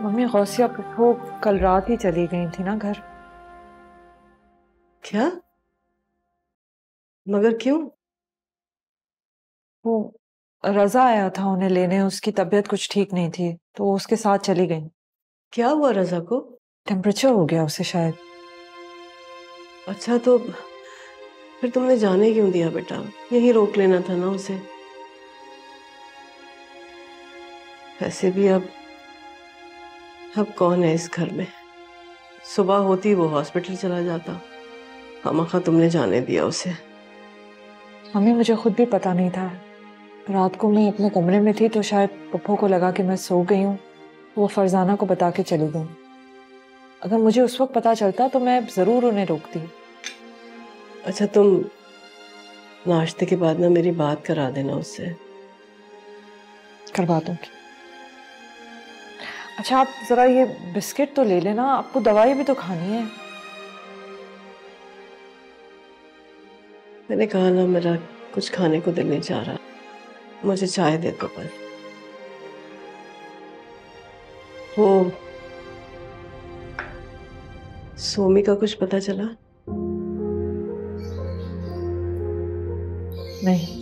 Mummy Gausiya वो कल रात ही चली गई थी ना घर। क्या? मगर क्यों? वो रजा आया था उन्हें लेने, उसकी तबीयत कुछ ठीक नहीं थी तो वो उसके साथ चली गई। क्या हुआ रजा को? टेम्परेचर हो गया उसे शायद। अच्छा, तो फिर तुमने जाने क्यों दिया बेटा? यहीं रोक लेना था ना उसे। वैसे भी अब कौन है इस घर में? सुबह होती वो हॉस्पिटल चला जाता। खामखा तुमने जाने दिया उसे। मम्मी मुझे खुद भी पता नहीं था। रात को मैं अपने कमरे में थी तो शायद पप्पू को लगा कि मैं सो गई हूँ, वो फरजाना को बता के चली गई। अगर मुझे उस वक्त पता चलता तो मैं जरूर उन्हें रोकती। अच्छा, तुम नाश्ते के बाद ना मेरी बात करा देना उससे। करवा दूंगी। अच्छा आप जरा ये बिस्किट तो ले लेना, आपको दवाई भी तो खानी है। मैंने कहा ना, मेरा कुछ खाने को दिल नहीं चाह रहा। मुझे चाय दे दो बस। वो सोमी का कुछ पता चला? नहीं।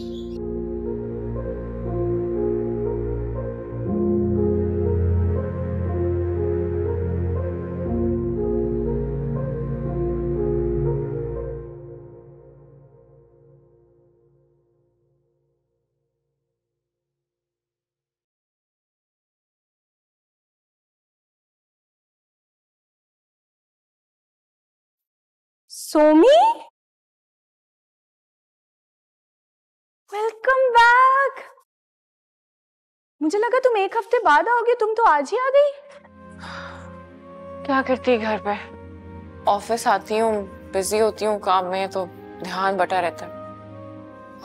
Somi, welcome back. मुझे लगा तुम एक हफ्ते बाद आओगे, तुम तो आज ही आ गई। क्या करती है घर पे? ऑफिस आती हूँ, बिजी होती हूँ काम में तो ध्यान बटा रहता है।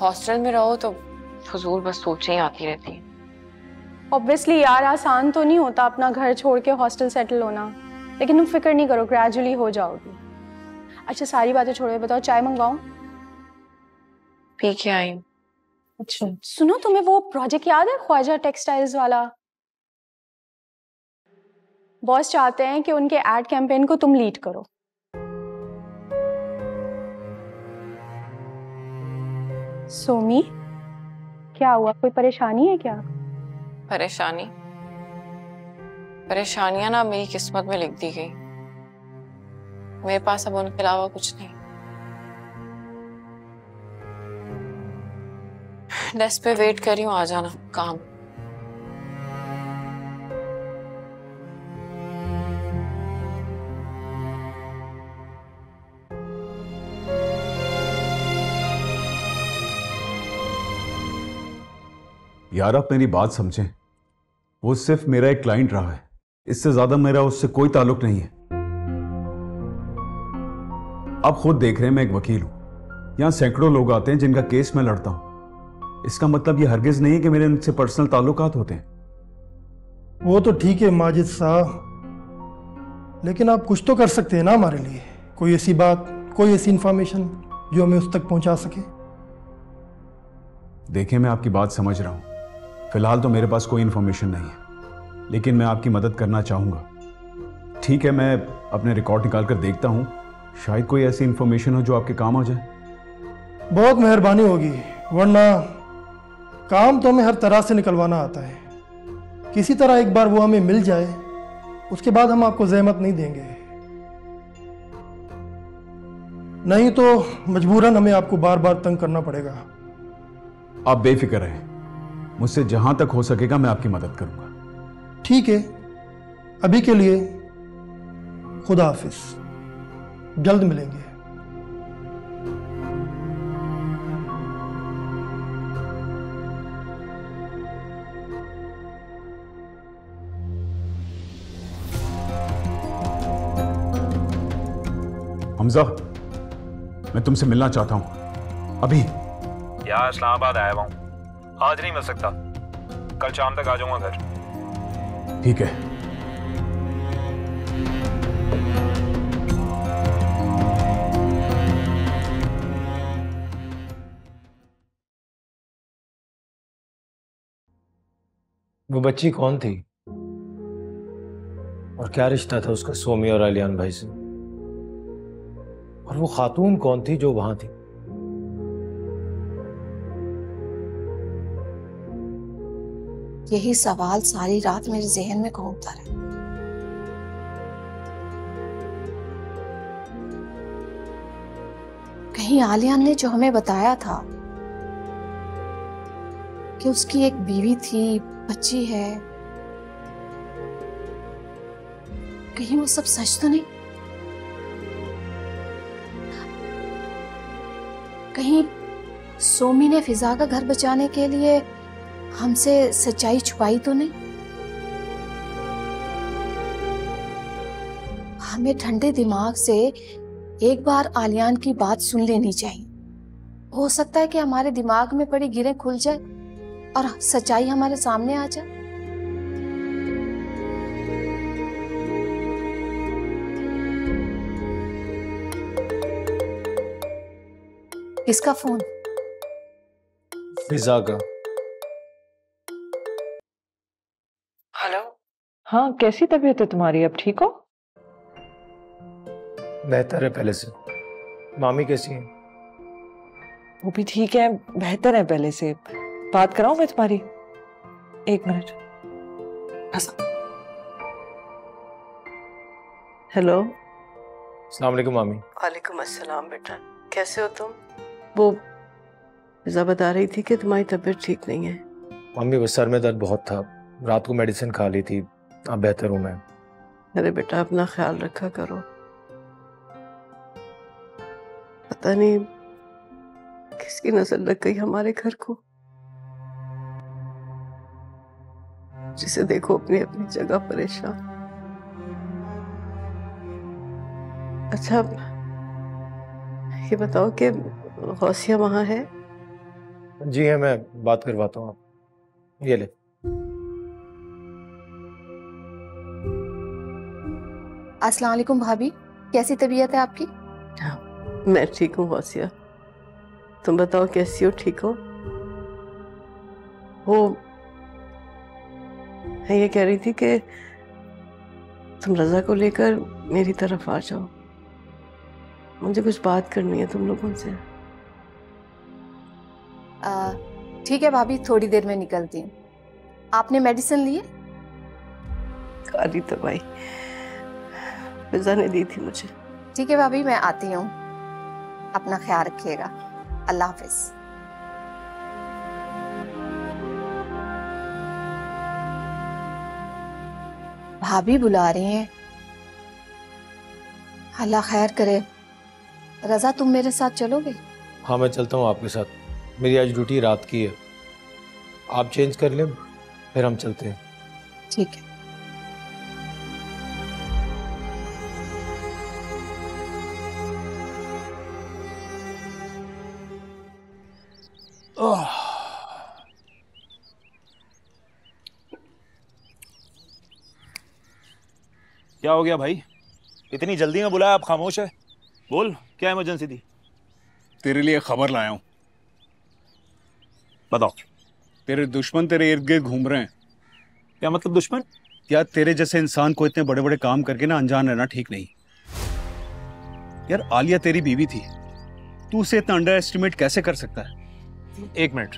हॉस्टल में रहो तो फजूल बस सोचें ही आती रहती है। ऑब्वियसली यार, आसान तो नहीं होता अपना घर छोड़ के हॉस्टल सेटल होना, लेकिन तुम फिक्र नहीं करो, ग्रेजुअली हो जाओगी। अच्छा सारी बातें छोड़ो, बताओ चाय मंगवाऊं? पी के आई हूँ। अच्छा सुनो, तुम्हें वो प्रोजेक्ट याद है ख्वाजा टेक्सटाइल्स वाला? बॉस चाहते हैं कि उनके एड कैंपेन को तुम लीड करो। सोमी, क्या हुआ, कोई परेशानी है क्या? परेशानी? परेशानियां ना मेरी किस्मत में लिख दी गई। मेरे पास अब उनके अलावा कुछ नहीं। डेस्क पे वेट कर रही हूँ, आ जाना काम। यार आप मेरी बात समझें, वो सिर्फ मेरा एक क्लाइंट रहा है, इससे ज्यादा मेरा उससे कोई ताल्लुक नहीं है। आप खुद देख रहे हैं मैं एक वकील हूं, यहां सैकड़ों लोग आते हैं जिनका केस मैं लड़ता हूं। इसका मतलब ये हरगिज नहीं है कि मेरे उनसे पर्सनल ताल्लुकात होते हैं। वो तो ठीक है माजिद साहब, लेकिन आप कुछ तो कर सकते हैं ना हमारे लिए। कोई ऐसी बात, कोई ऐसी इंफॉर्मेशन जो हमें उस तक पहुंचा सके। देखिए मैं आपकी बात समझ रहा हूं, फिलहाल तो मेरे पास कोई इंफॉर्मेशन नहीं है, लेकिन मैं आपकी मदद करना चाहूंगा। ठीक है, मैं अपने रिकॉर्ड निकाल कर देखता हूं, शायद कोई ऐसी इंफॉर्मेशन हो जो आपके काम आ जाए। बहुत मेहरबानी होगी, वरना काम तो हमें हर तरह से निकलवाना आता है। किसी तरह एक बार वो हमें मिल जाए, उसके बाद हम आपको जहमत नहीं देंगे। नहीं तो मजबूरन हमें आपको बार बार तंग करना पड़ेगा। आप बेफिक्र रहें, मुझसे जहां तक हो सकेगा मैं आपकी मदद करूंगा। ठीक है, अभी के लिए खुदा हाफिज, जल्द मिलेंगे। हमजा, मैं तुमसे मिलना चाहता हूं अभी। यार इस्लामाबाद आया हुआ हूं, आज नहीं मिल सकता, कल शाम तक आ जाऊंगा घर। ठीक है। वो बच्ची कौन थी? और क्या रिश्ता था उसका सोमी और आलियान भाई से? और वो खातून कौन थी जो वहां थी? यही सवाल सारी रात मेरे जहन में घूमता रहा। कहीं आलियान ने जो हमें बताया था कि उसकी एक बीवी थी, बच्ची है, कहीं वो सब सच तो नहीं? कहीं सोमी ने फिजा का घर बचाने के लिए हमसे सच्चाई छुपाई तो नहीं? हमें ठंडे दिमाग से एक बार आलियान की बात सुन लेनी चाहिए। हो सकता है कि हमारे दिमाग में पड़ी गिरें खुल जाए और सच्चाई हमारे सामने आ जाए। किसका फोन? फिजा का। हेलो। हाँ, कैसी तबीयत है तुम्हारी? अब ठीक हो? बेहतर है पहले से। मामी कैसी है? वो भी ठीक है, बेहतर है पहले से। बात कराऊं मैं तुम्हारी? एक मिनट। हेलो। अस्सलाम वालेकुम मामी। वालेकुम अस्सलाम बेटा, कैसे हो तुम? वो फिजा बता रही थी कि तुम्हारी तबीयत ठीक नहीं है। मम्मी बस सर में दर्द बहुत था, रात को मेडिसिन खा ली थी, अब बेहतर हूँ मैं। अरे बेटा अपना ख्याल रखा करो। पता नहीं किसकी नजर लग गई हमारे घर को, जिसे देखो अपनी अपनी जगह परेशान। अच्छा ये बताओ कि गौसिया वहां है? जी है, मैं बात करवाता हूँ। आप ये ले। अस्सलाम वालेकुम भाभी, कैसी तबीयत है आपकी? मैं ठीक हूँ गौसिया, तुम बताओ कैसी हो? ठीक हो? वो मैं ये कह रही थी कि तुम रजा को लेकर मेरी तरफ आ जाओ, मुझे कुछ बात करनी है तुम लोगों से। ठीक है भाभी, थोड़ी देर में निकलती हूँ। आपने मेडिसिन ली है? खाली तो भाई फिजा ने दी थी मुझे। ठीक है भाभी, मैं आती हूँ, अपना ख्याल रखिएगा। अल्लाह हाफिज। भाभी बुला रही हैं, अल्लाह खैर करे। रजा तुम मेरे साथ चलोगे? हाँ मैं चलता हूँ आपके साथ, मेरी आज ड्यूटी रात की है। आप चेंज कर लें फिर हम चलते हैं। ठीक है। क्या हो गया भाई? इतनी जल्दी में बुलाया, आप खामोश है। बोल, क्या इमरजेंसी थी? तेरे लिए खबर लाया हूं। बताओ। तेरे दुश्मन तेरे इर्द गिर्द घूम रहे हैं। क्या मतलब दुश्मन? यार तेरे जैसे इंसान को इतने बड़े बड़े काम करके ना अनजान रहना ठीक नहीं। यार आलिया तेरी बीवी थी, तू उसे इतना अंडर एस्टिमेट कैसे कर सकता है? एक मिनट,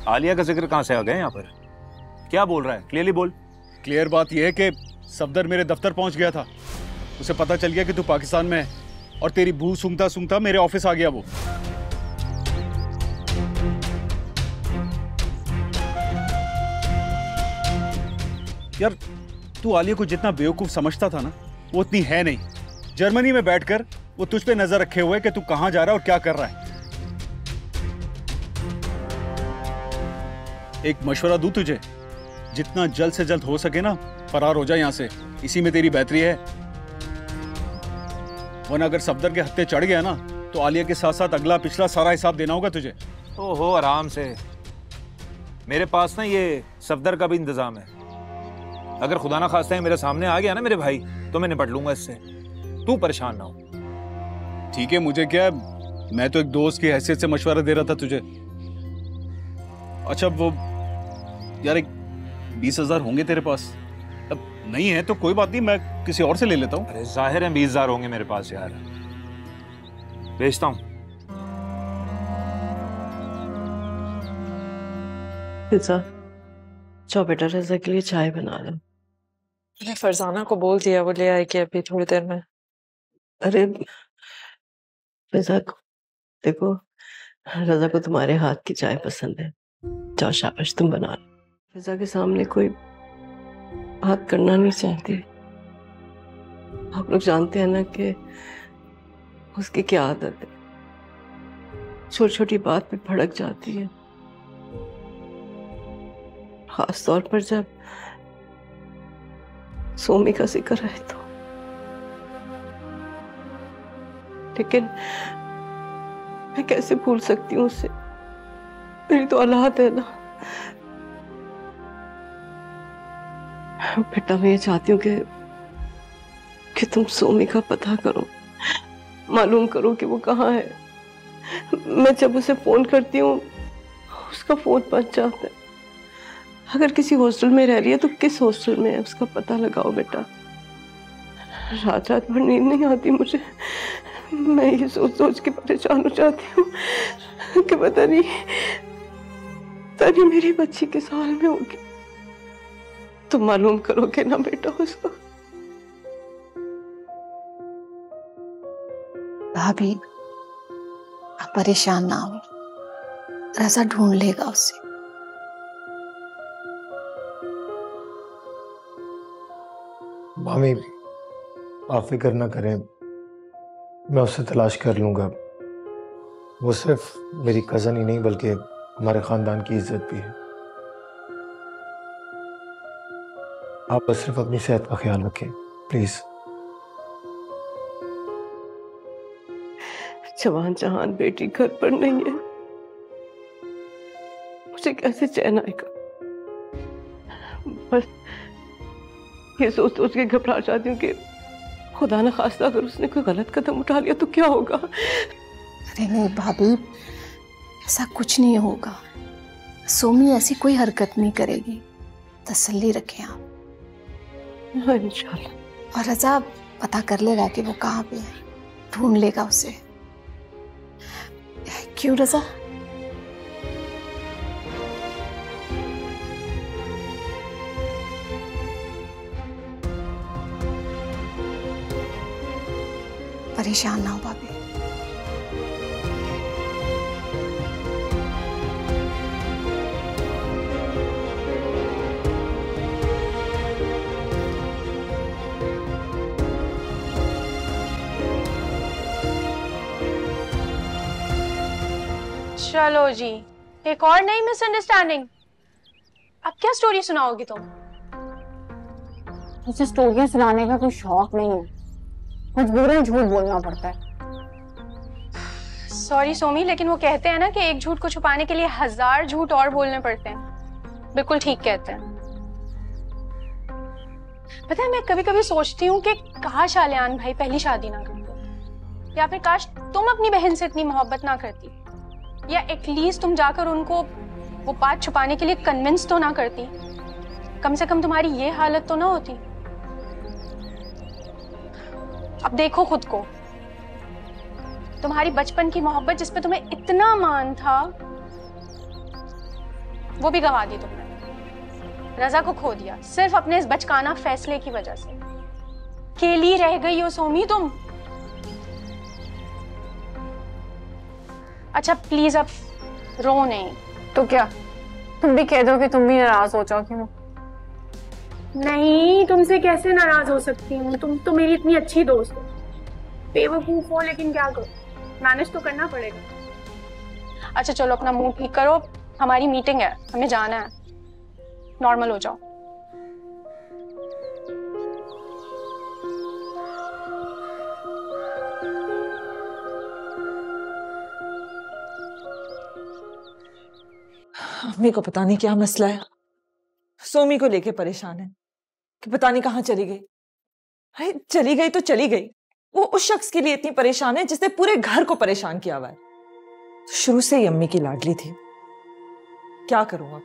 आलिया का जिक्र कहां से आ गए यहाँ पर? क्या बोल रहा है? क्लियरली बोल। क्लियर बात यह है कि सफदर मेरे दफ्तर पहुंच गया था, उसे पता चल गया कि तू पाकिस्तान में है और तेरी बू सूंघता सूंघता मेरे ऑफिस आ गया वो। यार तू आलिया को जितना बेवकूफ समझता था ना, वो उतनी है नहीं। जर्मनी में बैठकर वो तुझ पे नजर रखे हुए कि तू कहां जा रहा है और क्या कर रहा है। एक मशवरा दूं तुझे, जितना जल्द से जल्द हो सके ना फरार हो जाए यहां से, इसी में तेरी बेहतरी है। वरना अगर सफदर के हत्थे चढ़ गया ना तो आलिया के साथ साथ अगला पिछला सारा हिसाब देना होगा तुझे। ओहो, आराम से, मेरे पास ना ये सफदर का भी इंतजाम है। अगर खुदा ना खास्ता है मेरे सामने आ गया ना मेरे भाई, तो मैं निपट लूंगा इससे, तू परेशान ना हो। ठीक है, मुझे क्या, मैं तो एक दोस्त की हैसियत से मशवरा दे रहा था तुझे। अच्छा वो यार, एक 20,000 होंगे तेरे पास? अब नहीं है तो कोई बात नहीं, मैं किसी और से ले लेता हूँ। अरे जाहिर है 20,000 होंगे मेरे पास यार, भेजता हूँ। फिजा, जाओ बेटा, रजा के लिए चाय बना लो। मैंने फरजाना को बोल दिया, वो ले आएगी अभी थोड़ी देर में। अरे फिजा, देखो रजा को तुम्हारे हाथ की चाय पसंद है, जाओ शाबाश तुम बना लो। फिजा के सामने कोई बात करना नहीं चाहती। आप लोग जानते हैं ना कि उसकी क्या आदत है, छोटी छोटी बात पे भड़क जाती है, खास तौर पर जब सोमी का जिक्र है तो। लेकिन मैं कैसे भूल सकती हूँ उसे, मेरी तो औलाद है ना। बेटा मैं ये चाहती हूँ कि तुम सोमी का पता करो, मालूम करो कि वो कहाँ है। मैं जब उसे फोन करती हूँ उसका फोन बंद जाता है। अगर किसी हॉस्टल में रह रही है तो किस हॉस्टल में है उसका पता लगाओ बेटा। रात रात भर नींद नहीं आती मुझे, मैं ये सोच सोच के परेशान हो जाती हूँ कि पता नहीं मेरी बच्ची किस हाल में होगी। तुम मालूम करोगे ना बेटा उसको। भाभी आप परेशान ना हो, रजा ढूंढ लेगा उसे। मामी आप फिक्र ना करें, मैं उससे तलाश कर लूंगा। वो सिर्फ मेरी कज़न ही नहीं बल्कि हमारे ख़ानदान की इज्जत भी है। आप बस सिर्फ अपनी सेहत का ख्याल रखें प्लीज़। जवान जहान बेटी घर पर नहीं है, मुझे कैसे चैन आएगा। बस ये सोच सोच के घबरा जाती हूँ कि खुदा न खास्ता अगर उसने कोई गलत कदम उठा लिया तो क्या होगा। अरे नहीं भाभी, ऐसा कुछ नहीं होगा। सोमी ऐसी कोई हरकत नहीं करेगी, तसल्ली रखें आप। हाँ इंशाल्लाह। और रजा पता कर लेगा कि वो कहाँ पे है, ढूंढ लेगा उसे। क्यों रजा? परेशान ना हो भाभी। चलो जी, एक और नई मिसअंडरस्टैंडिंग। अब क्या स्टोरी सुनाओगी तुम? मुझे स्टोरियां सुनाने का कोई शौक नहीं है, मजबूरन झूठ बोलना पड़ता है। सॉरी सोमी, लेकिन वो कहते हैं ना कि एक झूठ को छुपाने के लिए 1000 झूठ और बोलने पड़ते हैं। बिल्कुल ठीक कहते हैं। पता है मैं कभी कभी सोचती हूँ कि काश आलियान भाई पहली शादी ना करते, या फिर काश तुम अपनी बहन से इतनी मोहब्बत ना करती, या एटलीस्ट तुम जाकर उनको वो बात छुपाने के लिए कन्विंस तो ना करती। कम से कम तुम्हारी ये हालत तो ना होती। अब देखो खुद को, तुम्हारी बचपन की मोहब्बत जिस पे तुम्हें इतना मान था वो भी गंवा दी तुमने। रजा को खो दिया सिर्फ अपने इस बचकाना फैसले की वजह से। अकेली रह गई हो सोमी तुम। अच्छा प्लीज अब रो नहीं। तो क्या तुम भी कह दो कि तुम भी नाराज हो जाओ? क्यों नहीं, तुमसे कैसे नाराज हो सकती हूँ? तुम तो मेरी इतनी अच्छी दोस्त हो। बेवकूफ हो लेकिन क्या करो, मैनेज तो करना पड़ेगा। अच्छा चलो अपना मूड ठीक करो, हमारी मीटिंग है, हमें जाना है। नॉर्मल हो जाओ। अम्मी को पता नहीं क्या मसला है, सोमी को लेके परेशान है कि पता नहीं कहाँ चली गई। अरे चली गई तो चली गई, वो उस शख्स के लिए इतनी परेशान है जिसने पूरे घर को परेशान किया हुआ है। शुरू से ही अम्मी की लाडली थी, क्या करूं अब?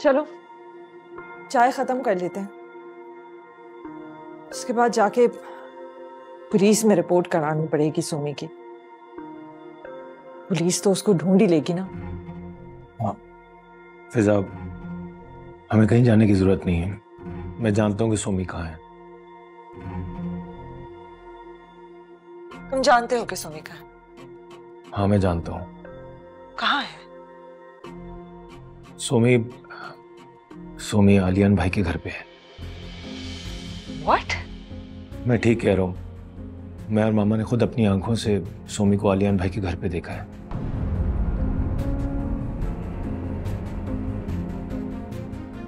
चलो चाय खत्म कर लेते हैं, उसके बाद जाके पुलिस में रिपोर्ट करानी पड़ेगी सोमी की। पुलिस तो उसको ढूंढ ही लेगी ना। हाँ फिजा, हमें कहीं जाने की जरूरत नहीं है। मैं जानता हूँ कि सोमी कहाँ है। तुम जानते हो कि सोमी कहाँ है? हाँ मैं जानता हूँ। कहाँ है? सोमी आलियान भाई के घर पे है। What? मैं ठीक कह रहा हूँ। मैं और मामा ने खुद अपनी आंखों से सोमी को आलियान भाई के घर पे देखा है।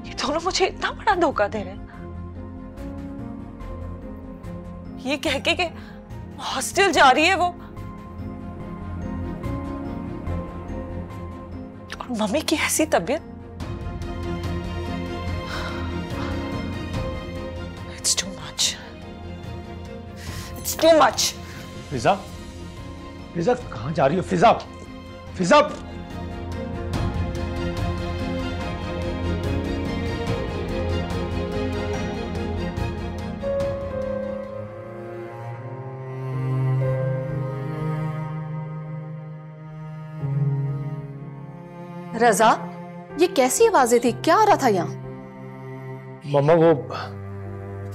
ये दोनों मुझे इतना बड़ा धोखा दे रहे हैं, ये कह के हॉस्टल जा रही है वो, और मम्मी की ऐसी तबीयत। It's too much. It's too much. फिजा, फिजा कहाँ जा रही हो? फिजा, फिजा। रजा, ये कैसी आवाजें थी? क्या आ रहा था यहाँ? मम्मा वो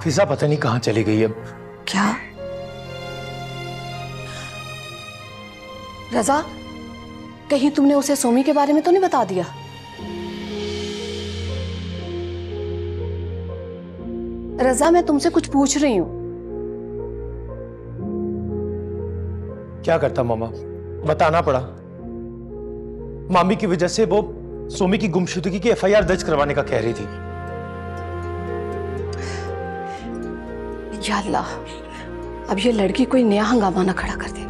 फिजा पता नहीं कहाँ चली गई अब। क्या? रजा, कहीं तुमने उसे सोमी के बारे में तो नहीं बता दिया? रजा, मैं तुमसे कुछ पूछ रही हूँ। क्या करता मम्मा, बताना पड़ा। मामी की वजह से वो सोमी की गुमशुदगी की एफआईआर दर्ज करवाने का कह रही थी। या अल्लाह, अब ये लड़की कोई नया हंगामा ना खड़ा कर दे।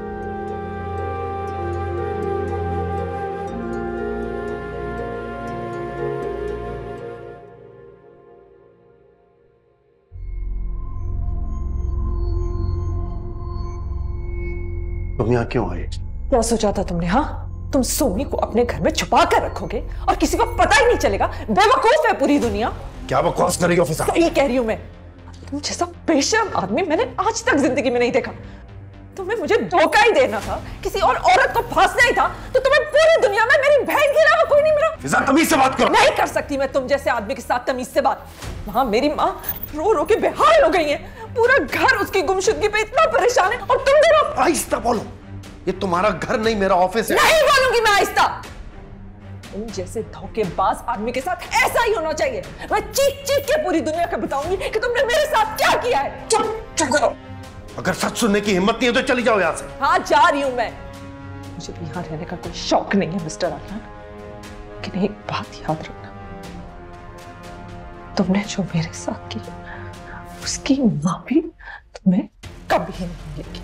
तुम यहाँ क्यों आई? क्या सोचा था तुमने? हाँ, तुम सोमी को अपने घर में छुपा कर रखोगे और किसी को पता ही नहीं चलेगा? बेवकूफ है पूरी दुनिया। क्या बकवास कर रही हो फिजा? सही कह रही हूं मैं। तुम जैसा बेशर्म आदमी मैंने आज तक जिंदगी में नहीं देखा। तुम्हें मुझे धोखा ही देना था, किसी और औरत को फांसना ही था, तो तुम्हें पूरी दुनिया में मेरी बहन के अलावा कोई नहीं मिला। फिजा तमीज से बात करो। नहीं कर सकती मैं तुम जैसे आदमी के साथ तमीज से बात। वहां मेरी माँ रो रो के बेहाल हो गई है, पूरा घर उसकी गुमशुदगी पे इतना परेशान है, और तुम दोनों आहिस्ता बोलो। ये तुम्हारा घर नहीं, मेरा ऑफिस है। नहीं बोलूंगी मैं आहिस्ता। तुम जैसे धोखेबाज आदमी के साथ ऐसा ही होना चाहिए। मैं चीख चीख के पूरी दुनिया को बताऊंगी कि तुमने मेरे साथ क्या किया है। चुप करो। अगर सच सुनने की हिम्मत नहीं है तो चली जाओ यहाँ से। हाँ, जा रही हूं मैं। मुझे यहाँ रहने का कोई शौक नहीं है मिस्टर आलियान, लेकिन एक बात याद रखना, तुमने जो मेरे साथ किया उसकी माफी तुम्हें कभी नहीं मिलेगी।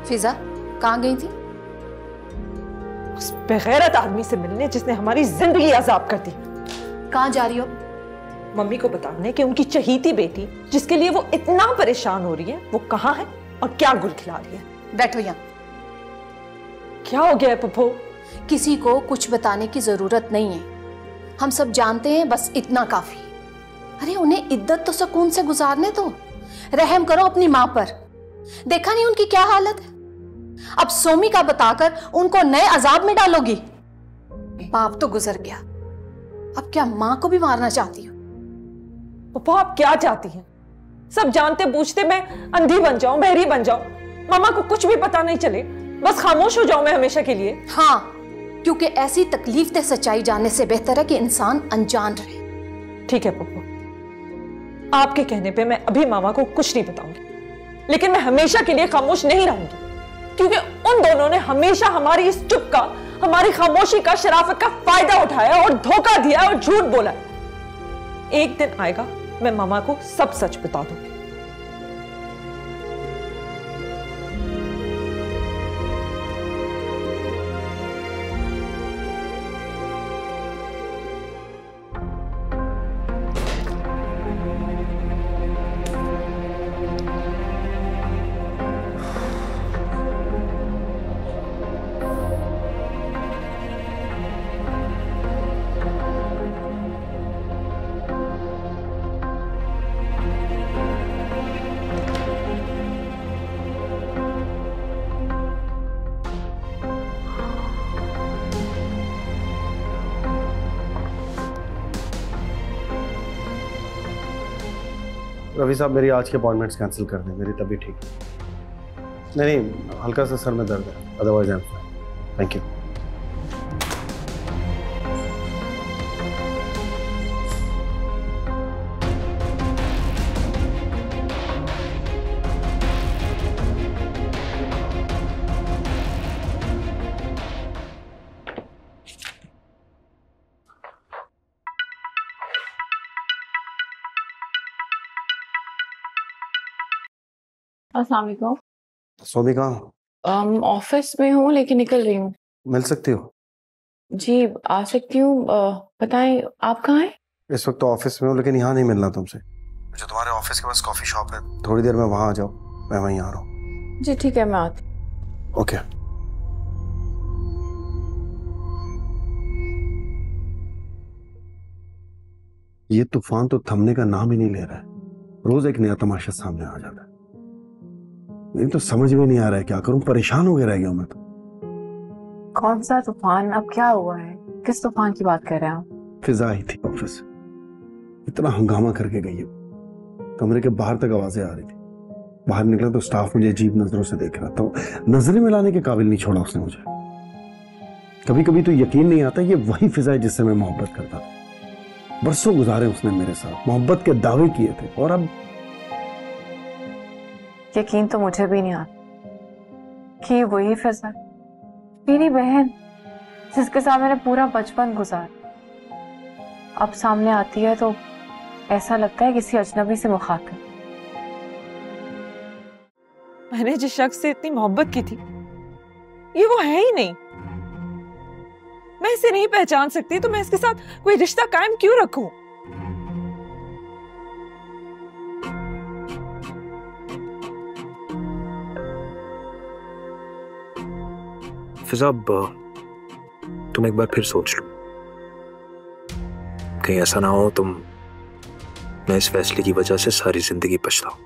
फिजा कहाँ गई थी? उस बेगैरत आदमी से मिलने जिसने हमारी जिंदगी अजाब कर दी। कहाँ जा रही हो? मम्मी को बताने कि उनकी चहीती बेटी जिसके लिए वो इतना परेशान हो रही है वो कहाँ है और क्या गुल खिला रही है। बैठो यहाँ। क्या हो गया है पप्पू? किसी को कुछ बताने की जरूरत नहीं है, हम सब जानते हैं, बस इतना काफी। अरे उन्हें इद्दत तो सुकून से गुजारने दो। रहम करो अपनी माँ पर। देखा नहीं उनकी क्या हालत है? अब सोमी का बताकर उनको नए अजाब में डालोगी। बाप तो गुजर गया, अब क्या माँ को भी मारना चाहती हो? पप्पू आप क्या चाहती हैं? सब जानते बूझते मैं अंधी बन जाऊं, बहरी बन जाऊं, मामा को कुछ भी पता नहीं चले, बस खामोश हो जाऊं मैं हमेशा के लिए? हाँ, क्योंकि ऐसी तकलीफ दे सच्चाई जानने से बेहतर है कि इंसान अनजान रहे। ठीक है पप्पू, आपके कहने पे मैं अभी मामा को कुछ नहीं बताऊंगी, लेकिन मैं हमेशा के लिए खामोश नहीं रहूंगी, क्योंकि उन दोनों ने हमेशा हमारी इस चुप का, हमारी खामोशी का, शराफत का फायदा उठाया और धोखा दिया और झूठ बोला। एक दिन आएगा मैं मामा को सब सच बता दूंगी। रवि साहब, मेरी आज के अपॉइंटमेंट्स कैंसिल कर दें, मेरी तबीयत ठीक है। नहीं, हल्का सा सर में दर्द है, otherwise I am fine. Thank you. अस्सलाम वालेकुम। सोमी कहाँ? ऑफिस में हूँ लेकिन निकल रही हूँ। मिल सकती हो? जी आ सकती हूँ। बताएं आप कहाँ हैं? इस वक्त तो ऑफिस में हूँ, लेकिन यहाँ नहीं मिलना तुमसे। जो तुम्हारे ऑफिस के पास कॉफी शॉप है, थोड़ी देर में वहाँ आ जाओ, मैं वहीं आ रहा हूँ। जी ठीक है, मैं आती। ओके। ये तूफान तो थमने का नाम ही नहीं ले रहा है, रोज एक नया तमाशा सामने आ जाता है। नहीं तो समझ में नहीं आ रहा है क्या करूं, परेशान हो गया रह गया मैं तो। कौन सा तूफान? अब क्या हुआ है? किस तूफान की बात कर रहे हैं आप? फिजा आई थी ऑफिस, इतना हंगामा करके गई है, कमरे के बाहर तक आवाजें आ रही थी। बाहर निकला तो स्टाफ मुझे अजीब नजरों से देख रहा था, नजरें मिलाने के काबिल नहीं छोड़ा उसने मुझे। कभी कभी तो यकीन नहीं आता ये वही फिजा है जिससे मैं मोहब्बत करता था। बरसों गुजारे उसने मेरे साथ, मोहब्बत के दावे किए थे, और अब यकीन तो मुझे भी नहीं आता कि वही फिजा मेरी बहन जिसके साथ मैंने पूरा बचपन गुजारा अब सामने आती है तो ऐसा लगता है किसी अजनबी से मुखातिब। मैंने जिस शख्स से इतनी मोहब्बत की थी ये वो है ही नहीं। मैं इसे नहीं पहचान सकती तो मैं इसके साथ कोई रिश्ता कायम क्यों रखूं? फिजा, तुम एक बार फिर सोच लो, कहीं ऐसा ना हो तुम मैं इस फैसले की वजह से सारी जिंदगी पछताऊं।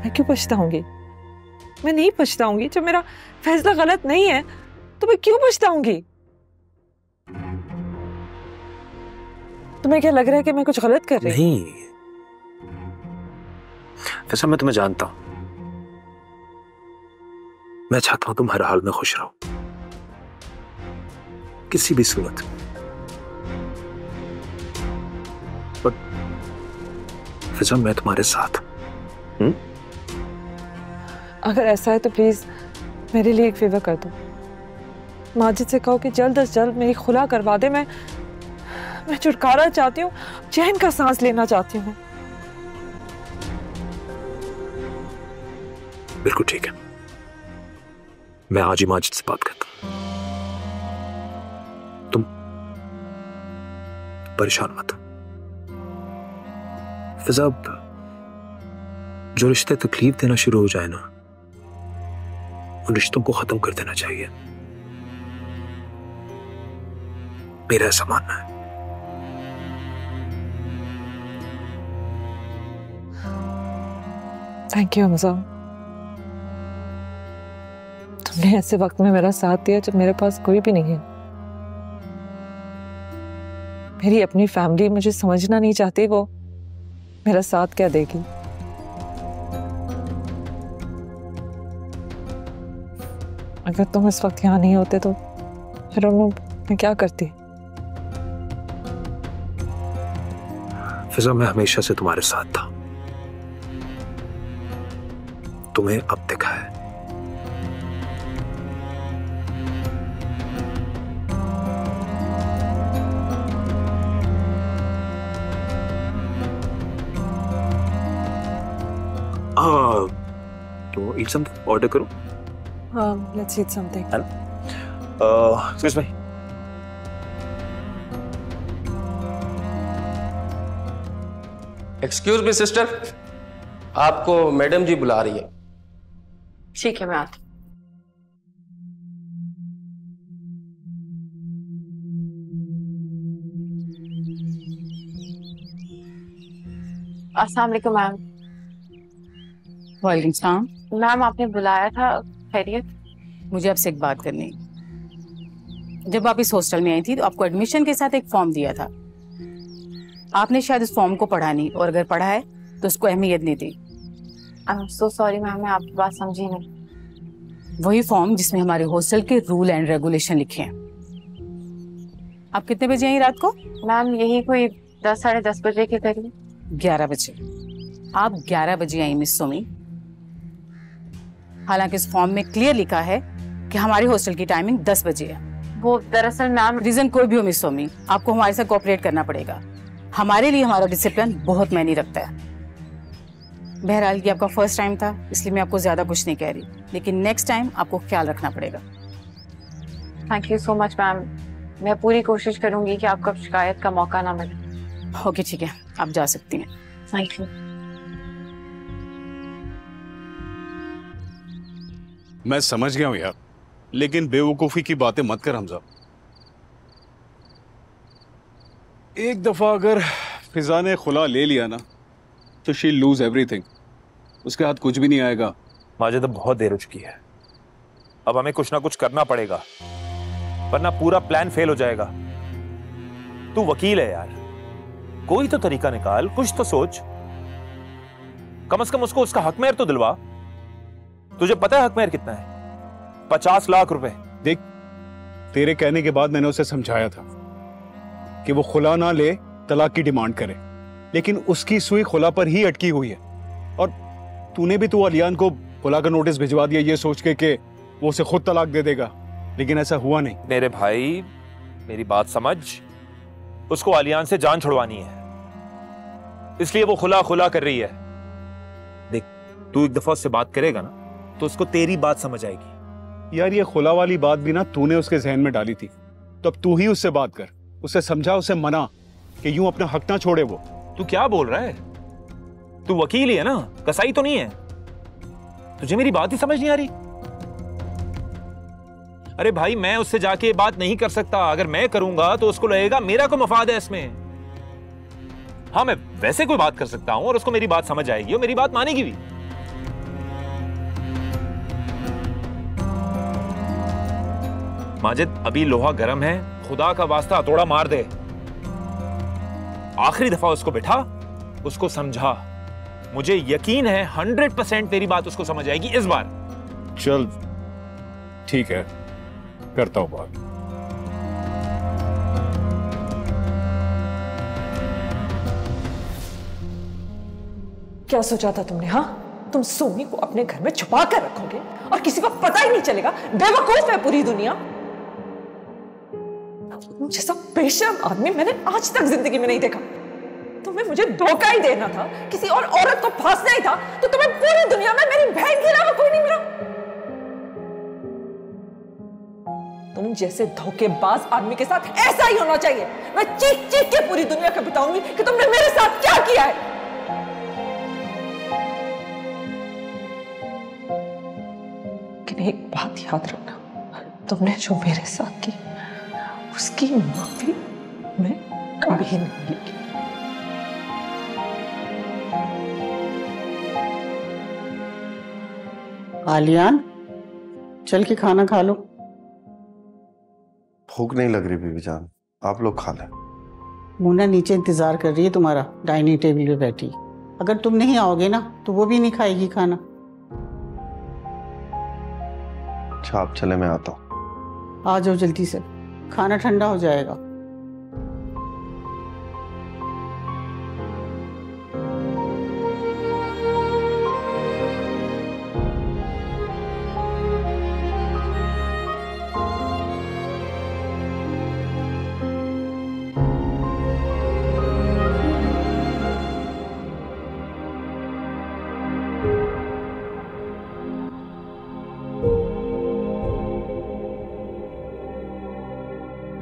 मैं क्यों पछताऊंगी? मैं नहीं पछताऊंगी। जब मेरा फैसला गलत नहीं है तो मैं क्यों पछताऊंगी? तुम्हें क्या लग रहा है कि मैं कुछ गलत कर रही हूं? नहीं, वैसा मैं तुम्हें जानता हूं। मैं चाहता हूं तुम हर हाल में खुश रहो, किसी भी सूरत। बट फिजा, मैं तुम्हारे साथ। अगर ऐसा है तो प्लीज मेरे लिए एक फेवर कर दो। माजिद से कहो कि जल्द से जल्द मेरी खुला करवा दे। मैं छुटकारा चाहती हूँ, चैन का सांस लेना चाहती हूँ। बिल्कुल ठीक है, मैं आज ही माजिद से बात करता हूं। तुम परेशान मत। फिजा, जो रिश्ते तकलीफ देना शुरू हो जाए ना, उन रिश्तों को खत्म कर देना चाहिए, मेरा ऐसा मानना है। थैंक यू हमजा, तुमने ऐसे वक्त में मेरा साथ दिया जब मेरे पास कोई भी नहीं है। मेरी अपनी फैमिली मुझे समझना नहीं चाहती, वो मेरा साथ क्या देगी? अगर तुम इस वक्त यहाँ नहीं होते तो फिर मैं क्या करती? फिजा, मैं हमेशा से तुम्हारे साथ था, तुम्हें अब दिखा है। तो eat something, order करो। Let's eat something. Excuse me. Excuse me sister, आपको मैडम जी बुला रही है। ठीक है, मैं आती। अस्सलाम वालेकुम मैम। वालेकुम सलाम। मैम आपने बुलाया था, खैरियत? मुझे आपसे एक बात करनी है। जब आप इस हॉस्टल में आई थी तो आपको एडमिशन के साथ एक फॉर्म दिया था। आपने शायद उस फॉर्म को पढ़ा नहीं, और अगर पढ़ा है तो उसको अहमियत नहीं दी। I am so sorry ma'am, मैं आपकी बात समझी नहीं। वही फॉर्म जिसमें हमारे हॉस्टल के रूल एंड रेगुलेशन लिखे हैं। आप कितने बजे आई रात को? मैम यही कोई 10 साढ़े 10 बजे के करीब। 11 बजे। आप 11 बजे आई मिस सोमी। हालांकि इस फॉर्म में क्लियर लिखा है कि हमारे हॉस्टल की टाइमिंग 10 बजे है। वो दरअसल मैम, रीजन कोई भी हो मिस सोमी, आपको हमारे साथ कोऑपरेट करना पड़ेगा। हमारे लिए हमारा डिसिप्लिन बहुत मायने रखता है। बहरहाल ये आपका फर्स्ट टाइम था, इसलिए मैं आपको ज्यादा कुछ नहीं कह रही, लेकिन नेक्स्ट टाइम आपको ख्याल रखना पड़ेगा। Thank you so much ma'am, मैं पूरी कोशिश करूंगी कि आपको शिकायत का मौका ना मिले। ओके ठीक है, आप जा सकती हैं। Thank you. मैं समझ गया हूं यार, लेकिन बेवकूफी की बातें मत कर हमजा। एक दफा अगर फिजा ने खुला ले लिया ना तो शी लूज एवरीथिंग। उसके हाथ कुछ भी नहीं आएगा। माजिद अब बहुत देर हो चुकी है, अब हमें कुछ ना कुछ करना पड़ेगा, वरना पूरा प्लान फेल हो जाएगा। तू वकील है यार, कोई तो तरीका निकाल, कुछ तो सोच। कम से कम उसको उसका हक मेहर तो दिलवा। तुझे पता है हक मेहर कितना है? 50 लाख रुपए। देख, तेरे कहने के बाद मैंने उसे समझाया था कि वो खुला ना ले, तलाक की डिमांड करे, लेकिन उसकी सुई खुला पर ही अटकी हुई है। और तूने भी तो अलियान को खुला का नोटिस भिजवा दिया ये सोच के कि वो उसे खुद तलाक दे देगा, लेकिन ऐसा हुआ नहीं। मेरे भाई मेरी बात समझ, उसको अलियान से जान छुड़वानी है, इसलिए वो खुला खुला कर रही है। देख, तू एक दफा उससे बात करेगा ना तो उसको तेरी बात समझ आएगी। यार ये खुला वाली बात भी ना तूने उसके जहन में डाली थी, तो अब तू ही उससे बात कर, उसे समझा, उसे मना कि यूं अपना हक ना छोड़े वो। तू क्या बोल रहा है? तू वकील ही है ना, कसाई तो नहीं है। तुझे मेरी बात ही समझ नहीं आ रही? अरे भाई मैं उससे जाके ये बात नहीं कर सकता, अगर मैं करूंगा तो उसको लगेगा मेरा को मफाद है इसमें। हाँ मैं वैसे कोई बात कर सकता हूं और उसको मेरी बात समझ आएगी और मेरी बात मानेगी भी। माजिद अभी लोहा गर्म है, खुदा का वास्ता हथौड़ा मार दे। आखिरी दफा उसको बिठा, उसको समझा। मुझे यकीन है 100% तेरी बात उसको समझ आएगी इस बार। चल ठीक है, करता हूं बात। क्या सोचा था तुमने? हाँ, तुम सोमी को अपने घर में छुपा कर रखोगे और किसी को पता ही नहीं चलेगा? बेवकूफ है पूरी दुनिया। जैसा बेशर्म आदमी मैंने आज तक जिंदगी में नहीं देखा। तुम्हें मुझे धोखा ही देना था, किसी और औरत को फांसना ही था, तो तुम्हें पूरी दुनिया में मेरी बहन के अलावा कोई नहीं मिला। तुम जैसे धोखेबाज आदमी के साथ ऐसा ही होना चाहिए। मैं चीख चीख के पूरी दुनिया को बताऊंगी कि तुमने मेरे साथ क्या किया है। लेकिन एक बात याद रखना, तुमने जो मेरे साथ की उसकी माफी मैं कभी नहीं लेगी। आलियान, चल के खाना खा लो। भूख नहीं लग रही बीबी जान, आप लोग खा लें। मोना नीचे इंतजार कर रही है तुम्हारा, डाइनिंग टेबल पे बैठी। अगर तुम नहीं आओगे ना तो वो भी नहीं खाएगी खाना। अच्छा आप चले, मैं आता हूँ। आ जाओ जल्दी से, खाना ठंडा हो जाएगा।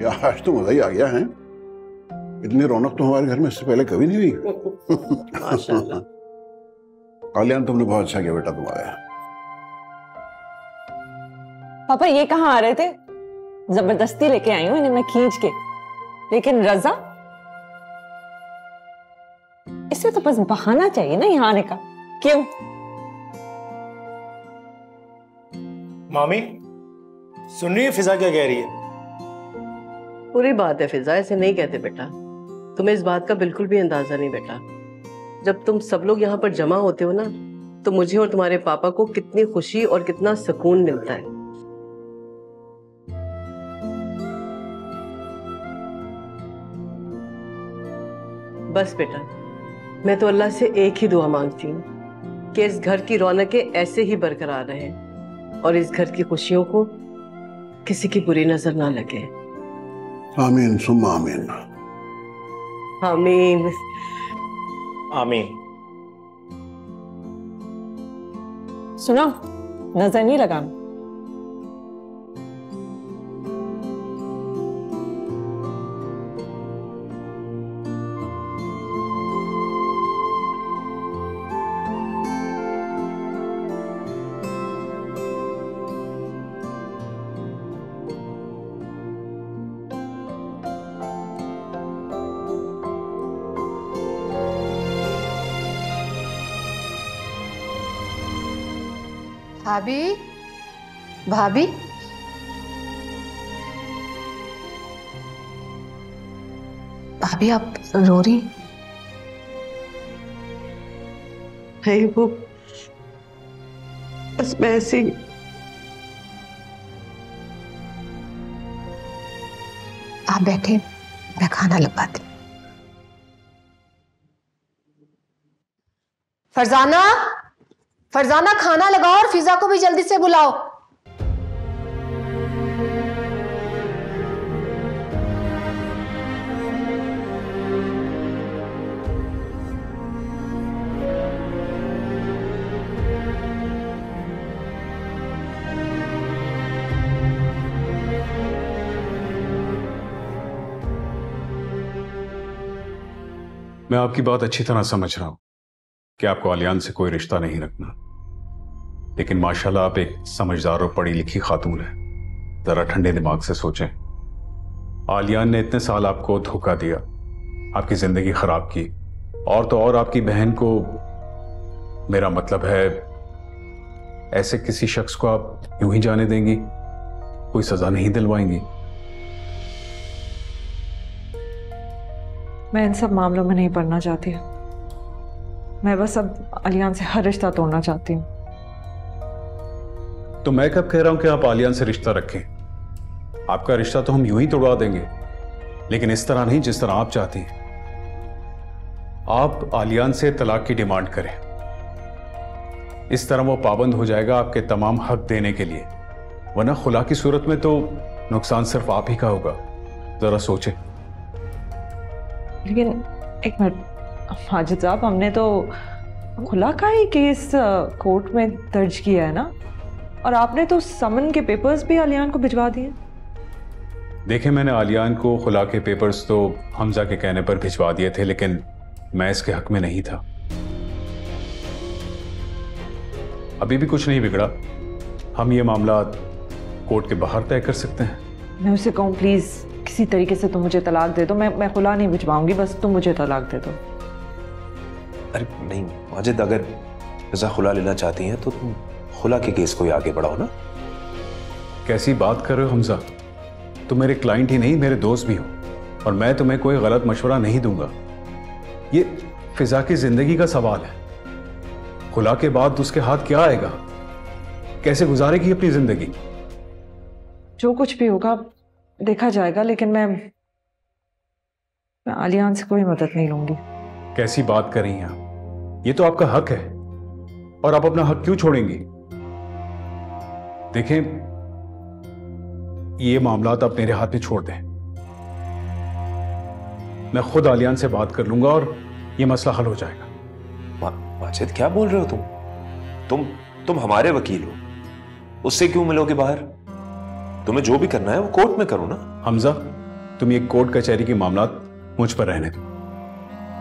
यार आज तो मजा ही आ गया है। इतनी रौनक तो हमारे घर में इससे पहले कभी नहीं हुई। माशाल्लाह। कल्याण तुमने बहुत अच्छा किया बेटा तुम्हारे। पापा ये कहाँ आ रहे थे? जबरदस्ती लेके आई हूँ इन्हें मैं खींच के। लेकिन रजा, इसे तो बस बहाना चाहिए ना यहाँ आने का। क्यों? मामी सुन रही है फिजा क्या कह रही है? पूरी बात है फिजा, ऐसे नहीं कहते बेटा। तुम्हें इस बात का बिल्कुल भी अंदाजा नहीं बेटा। जब तुम सब लोग यहाँ पर जमा होते हो ना, तो मुझे और तुम्हारे पापा को कितनी खुशी और कितना सुकून मिलता है। बस बेटा, मैं तो अल्लाह से एक ही दुआ मांगती हूँ कि इस घर की रौनकें ऐसे ही बरकरार रहें और इस घर की खुशियों को किसी की बुरी नजर ना लगे। आमीन सुम्मा आमीन। आमीन आमीन। सुनो, नजर नहीं लगाना। भाभी, भाभी, भाभी आप रो रही? नहीं, वो बस मैं ऐसे ही। आप बैठे, मैं खाना लगवाती। फरजाना, फरजाना खाना लगाओ और फिजा को भी जल्दी से बुलाओ। मैं आपकी बात अच्छी तरह समझ रहा हूं कि आपको आलियान से कोई रिश्ता नहीं रखना, लेकिन माशाल्लाह आप एक समझदार और पढ़ी लिखी खातून है। जरा ठंडे दिमाग से सोचें। आलियान ने इतने साल आपको धोखा दिया, आपकी जिंदगी खराब की, और तो और आपकी बहन को, मेरा मतलब है ऐसे किसी शख्स को आप यूं ही जाने देंगी? कोई सजा नहीं दिलवाएंगी? मैं इन सब मामलों में नहीं पड़ना चाहती। मैं बस अब आलियान से हर रिश्ता तोड़ना चाहती हूँ। तो मैं कब कह रहा हूं कि आप आलियान से रिश्ता रखें? आपका रिश्ता तो हम यूं ही तोड़वा देंगे, लेकिन इस तरह नहीं जिस तरह आप चाहती हैं। आप आलियान से तलाक की डिमांड करें, इस तरह वो पाबंद हो जाएगा आपके तमाम हक देने के लिए, वरना खुला की सूरत में तो नुकसान सिर्फ आप ही का होगा। जरा सोचें। लेकिन एक मिनट माजिद साहब, हमने तो खुला का ही केस कोर्ट में दर्ज किया है ना, और आपने तो समन के पेपर्स भी आलियान को भिजवा दिए। देखें, मैंने आलियान को खुला के पेपर्स तो हमजा के कहने पर भिजवा दिए थे, लेकिन मैं इसके हक में नहीं था। अभी भी कुछ नहीं बिगड़ा, हम ये मामला कोर्ट के बाहर तय कर सकते हैं। मैं उसे कहूँ प्लीज किसी तरीके से तुम मुझे तलाक दे दो, मैं खुला नहीं भिजवाऊंगी, बस तुम मुझे तलाक दे दो। अरे नहीं माजिद, अगर फिजा खुला लेना चाहती हैं तो तुम खुला के केस को ही आगे बढ़ाओ ना। कैसी बात कर रहे हो हमजा? तुम मेरे क्लाइंट ही नहीं, मेरे दोस्त भी हो, और मैं तुम्हें कोई गलत मशवरा नहीं दूंगा। ये फिजा की जिंदगी का सवाल है। खुला के बाद उसके हाथ क्या आएगा? कैसे गुजारेगी अपनी जिंदगी? जो कुछ भी होगा देखा जाएगा, लेकिन मैं आलियान से कोई मदद नहीं लूंगी। कैसी बात कर रही हैं आप? ये तो आपका हक है, और आप अपना हक क्यों छोड़ेंगी? देखें, ये मामलात आप मेरे हाथ में छोड़ दें। मैं खुद आलियान से बात कर लूंगा और ये मसला हल हो जाएगा। माजिद क्या बोल रहे हो तुम हमारे वकील हो, उससे क्यों मिलोगे बाहर? तुम्हें जो भी करना है वो कोर्ट में करो ना। हमजा, तुम ये कोर्ट कचहरी के मामलात मुझ पर रहने दो।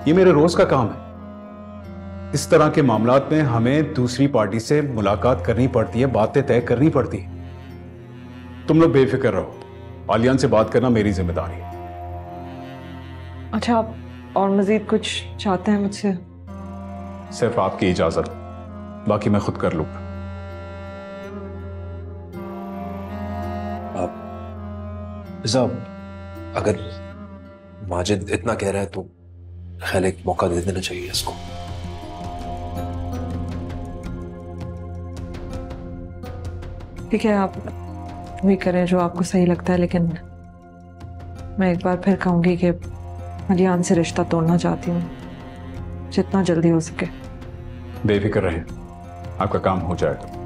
ये मेरे रोज का काम है। इस तरह के मामलात में हमें दूसरी पार्टी से मुलाकात करनी पड़ती है, बातें तय करनी पड़ती है। तुम लोग बेफिक्र रहो, आलियान से बात करना मेरी जिम्मेदारी है। अच्छा, आप और मजीद कुछ चाहते हैं मुझसे? सिर्फ आपकी इजाजत, बाकी मैं खुद कर लूंगा। साहब, अगर माजिद इतना कह रहा है तो ख्याल एक मौका दे देना चाहिए इसको। ठीक है, आप वही करें जो आपको सही लगता है, लेकिन मैं एक बार फिर कहूंगी कि अलियान से रिश्ता तोड़ना चाहती हूँ, जितना जल्दी हो सके। बेफिक्र रहें, आपका काम हो जाएगा।